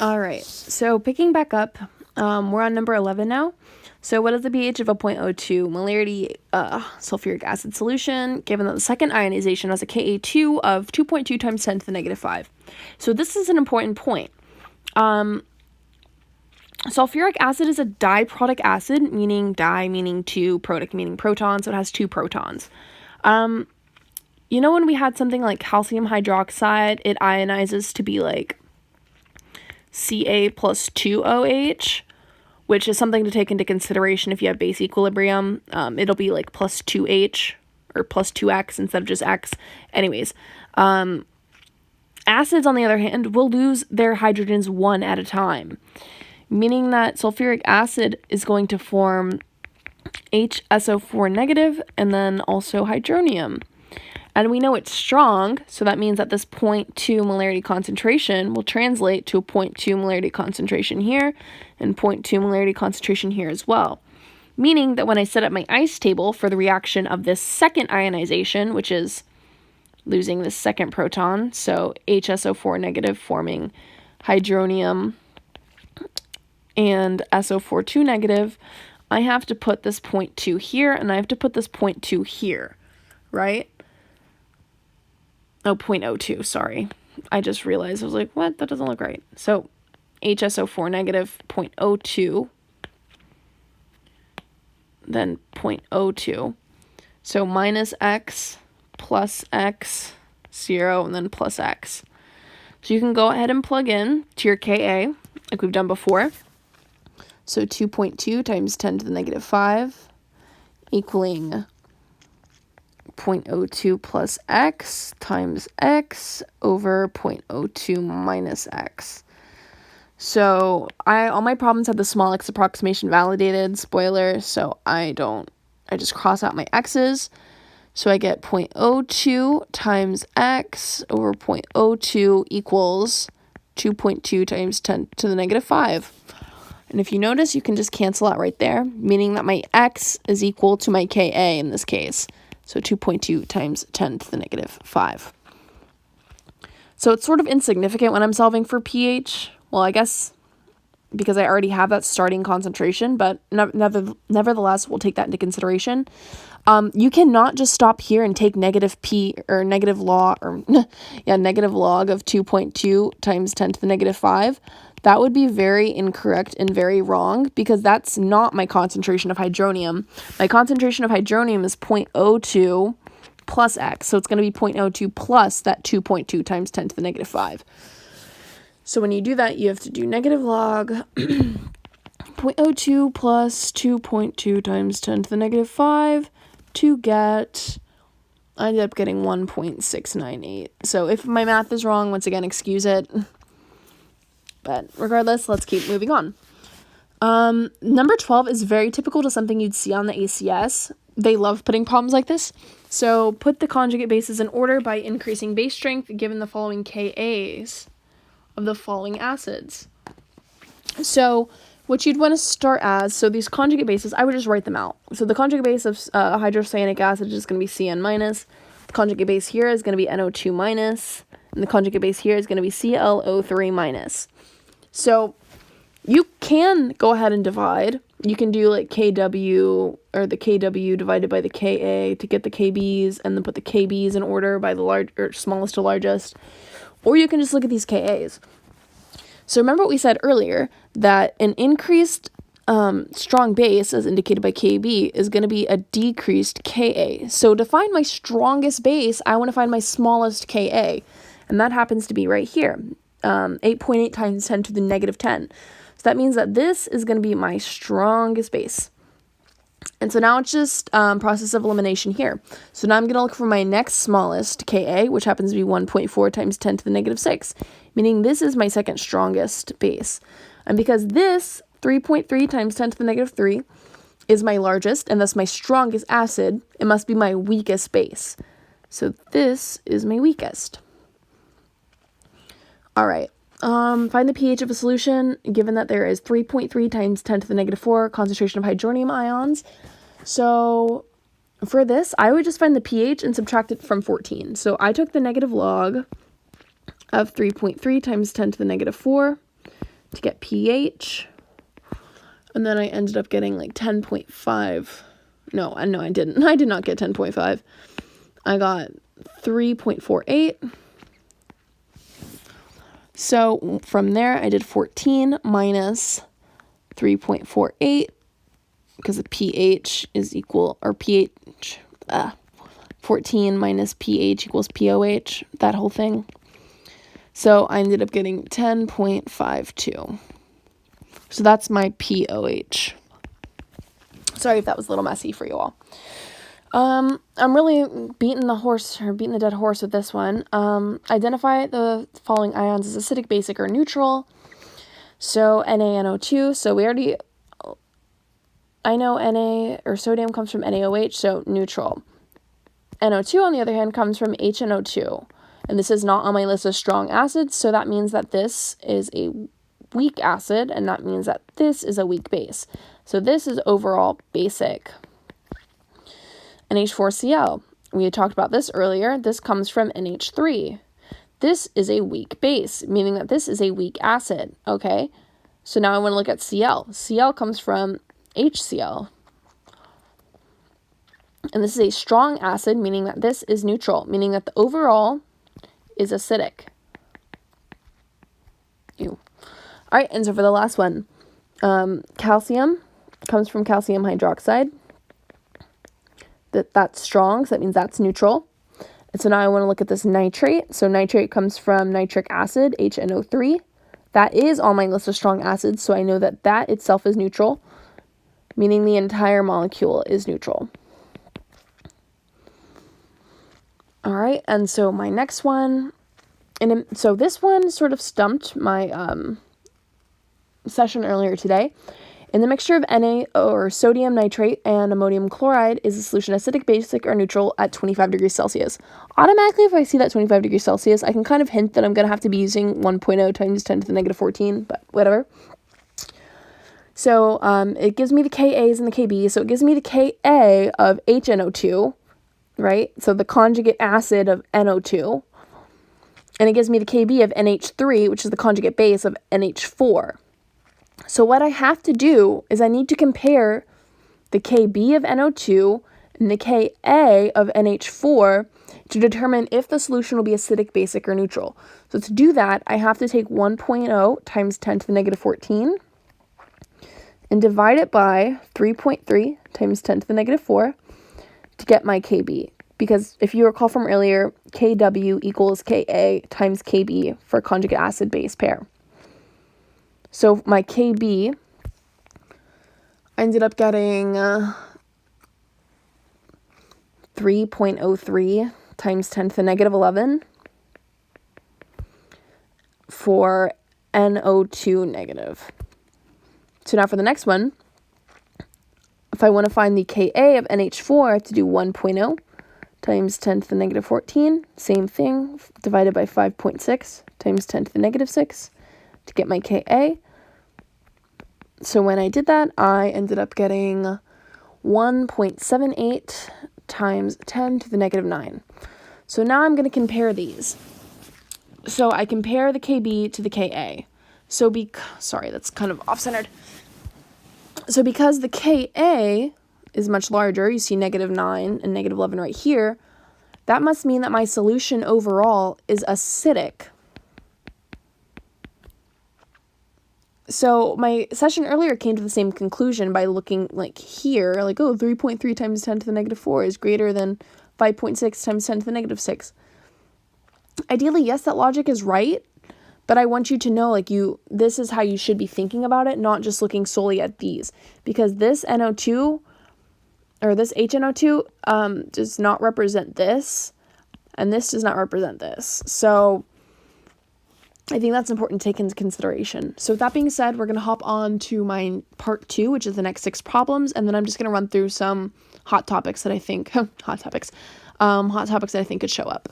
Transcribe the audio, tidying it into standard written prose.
All right, so picking back up, we're on number 11 now. So what is the pH of a 0.02 molarity sulfuric acid solution, given that the second ionization has a Ka2 of 2.2 times 10 to the negative 5? So this is an important point. Sulfuric acid is a diprotic acid, meaning di meaning two, protic meaning proton, so it has two protons. You know when we had something like calcium hydroxide, it ionizes to be like Ca plus 2OH, which is something to take into consideration if you have base equilibrium. It'll be like plus 2H or plus 2X instead of just X. Anyways, acids, on the other hand, will lose their hydrogens one at a time, meaning that sulfuric acid is going to form HSO4 negative and then also hydronium. And we know it's strong, so that means that this 0.2 molarity concentration will translate to a 0.2 molarity concentration here and 0.2 molarity concentration here as well. Meaning that when I set up my ice table for the reaction of this second ionization, which is losing this second proton, so HSO4 negative forming hydronium and SO4 negative, I have to put this 0.2 here and I have to put this 0.2 here, right? Oh, 0.02, sorry. I just realized, I was like, what? That doesn't look right. So HSO4 negative 0.02, then 0.02. So minus X, plus X, 0, and then plus X. So you can go ahead and plug in to your Ka, like we've done before. So 2.2 times 10 to the negative 5, equaling 0.02 plus X times X over 0.02 minus X. So all my problems have the small x approximation validated, spoiler, so I just cross out my x's. So I get 0.02 times X over 0.02 equals 2.2 times 10 to the negative 5. And if you notice, you can just cancel out right there, meaning that my X is equal to my Ka in this case. So 2.2 times 10 to the negative 5. So it's sort of insignificant when I'm solving for pH. Well, I guess because I already have that starting concentration, but nevertheless, we'll take that into consideration. You cannot just stop here and take negative p or negative log or negative log of 2.2 times 10 to the negative 5. That would be very incorrect and very wrong because that's not my concentration of hydronium. My concentration of hydronium is 0.02 plus X, so it's going to be 0.02 plus that 2.2 times 10 to the negative 5. So when you do that, you have to do negative log 0.02 plus 2.2 times 10 to the negative 5 to get, I ended up getting 1.698. So if my math is wrong, once again, excuse it. But regardless, let's keep moving on. Number 12 is very typical to something you'd see on the ACS. They love putting problems like this. So put the conjugate bases in order by increasing base strength given the following Kas of the following acids. So what you'd want to start as, so these conjugate bases, I would just write them out. So the conjugate base of hydrocyanic acid is going to be Cn minus. The conjugate base here is going to be NO2 minus. And the conjugate base here is going to be ClO3 minus. So you can go ahead and divide. You can do like Kw, or the Kw divided by the Ka to get the Kb's, and then put the Kb's in order by the smallest to largest. Or you can just look at these Kas. So remember what we said earlier, that an increased strong base, as indicated by Kb, is going to be a decreased Ka. So to find my strongest base, I want to find my smallest Ka. And that happens to be right here, 8.8 times 10 to the negative 10. So that means that this is going to be my strongest base. And so now it's just process of elimination here. So now I'm going to look for my next smallest Ka, which happens to be 1.4 times 10 to the negative 6, meaning this is my second strongest base. And because this 3.3 times 10 to the negative 3 is my largest, and thus my strongest acid, it must be my weakest base. So this is my weakest. All right. Find the pH of a solution, given that there is 3.3 times 10 to the negative 4 concentration of hydronium ions. So for this, I would just find the pH and subtract it from 14. So I took the negative log of 3.3 times 10 to the negative 4 to get pH. And then I ended up getting like 10.5. No, I didn't. I did not get 10.5. I got 3.48. So from there, I did 14 minus 3.48 because the pH is equal, or pH, 14 minus pH equals POH, that whole thing. So I ended up getting 10.52. So that's my POH. Sorry if that was a little messy for you all. I'm really beating the dead horse with this one. Identify the following ions as acidic, basic, or neutral. So NaNO2. So I know Na or sodium comes from NaOH, so neutral. NO2, on the other hand, comes from HNO2. And this is not on my list of strong acids, so that means that this is a weak acid, and that means that this is a weak base. So this is overall basic. NH4Cl. We had talked about this earlier. This comes from NH3. This is a weak base, meaning that this is a weak acid, okay? So now I want to look at Cl. Cl comes from HCl. And this is a strong acid, meaning that this is neutral, meaning that the overall is acidic. Ew. All right, and so for the last one, calcium comes from calcium hydroxide. That's strong, so that means that's neutral. And so now I want to look at this nitrate. So nitrate comes from nitric acid, HNO3. That is on my list of strong acids, so I know that that itself is neutral, meaning the entire molecule is neutral. All right, and so my next one, so this one sort of stumped my session earlier today. In the mixture of Na, or sodium nitrate, and ammonium chloride, is the solution acidic, basic, or neutral at 25 degrees Celsius? Automatically, if I see that 25 degrees Celsius, I can kind of hint that I'm going to have to be using 1.0 times 10 to the negative 14, but whatever. So it gives me the Ka's and the Kb's. So it gives me the Ka of HNO2, right? So the conjugate acid of NO2. And it gives me the Kb of NH3, which is the conjugate base of NH4. So what I have to do is I need to compare the Kb of NO2 and the Ka of NH4 to determine if the solution will be acidic, basic, or neutral. So to do that, I have to take 1.0 times 10 to the negative 14 and divide it by 3.3 times 10 to the negative 4 to get my Kb. Because if you recall from earlier, Kw equals Ka times Kb for conjugate acid-base pair. So my Kb, I ended up getting 3.03 times 10 to the negative 11 for NO2 negative. So now for the next one, if I want to find the Ka of NH4, I have to do 1.0 times 10 to the negative 14. Same thing, divided by 5.6 times 10 to the negative 6 to get my Ka. So when I did that, I ended up getting 1.78 times 10 to the negative 9. So now I'm going to compare these. So I compare the Kb to the Ka. So sorry, that's kind of off-centered. So because the Ka is much larger, you see negative 9 and negative 11 right here, that must mean that my solution overall is acidic. So my session earlier came to the same conclusion by looking like here, like, oh, 3.3 times 10 to the negative 4 is greater than 5.6 times 10 to the negative 6. Ideally, yes, that logic is right, but I want you to know, like, this is how you should be thinking about it, not just looking solely at these. Because this NO2, or this HNO2, does not represent this, and this does not represent this. So I think that's important to take into consideration. So with that being said, we're going to hop on to my part 2, which is the next 6 problems, and then I'm just going to run through some hot topics that I think, hot topics that I think could show up.